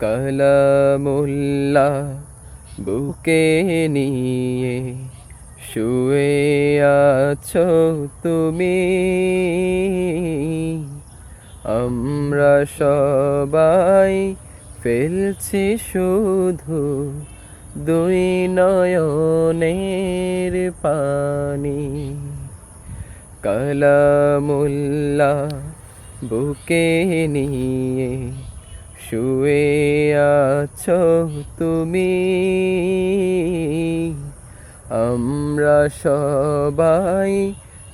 কালামুল্লাহ বুকে নিয়ে শুয়ে আছো তুমি, আমরা সবাই ফেলছি শুধু দুই নয়নের পানি। কালামুল্লাহ বুকে নিয়ে শুয়ে আছো তুমি, আমরা সবাই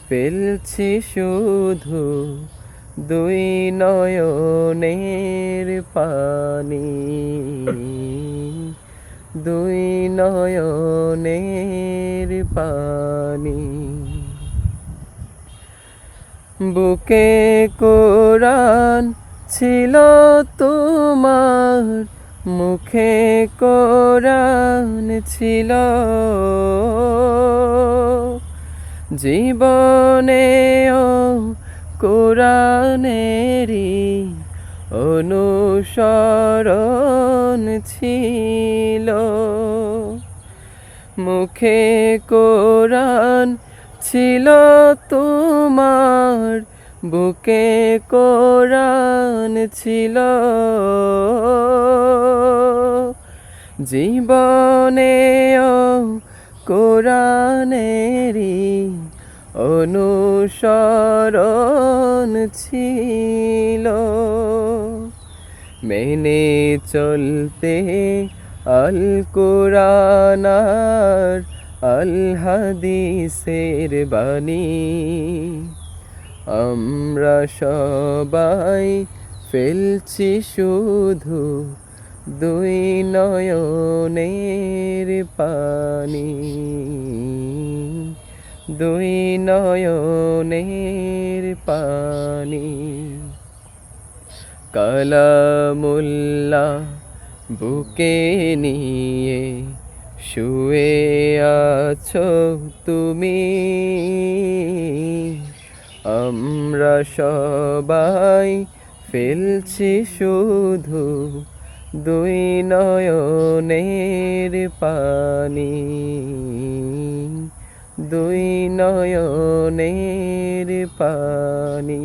ফেলছি শুধু দুই নয়নের পানি, দুই নয়নের পানি। বুকে কোরআন ছিল তোমার, মুখে কোরআন ছিল, জীবনেও কোরআনেরই অনুসরণ ছিল। মুখে কোরআন ছিল তোমার, বুকে কোরআন ছিল, জীবনেও কোরআনেরই অনুসরণ ছিল। মেনে চলতে আল কোরআন আর আল হাদিসের বাণী, আমরা সবাই ফেলছি শুধু দুই নয়নের পানি, দুই নয়নের পানি। কালামুল্লাহ বুকে নিয়ে শুয়ে আছো তুমি, আমরা সবাই ফেলছি শুধু দুই নয়নের পানি, দুই নয়নের পানি।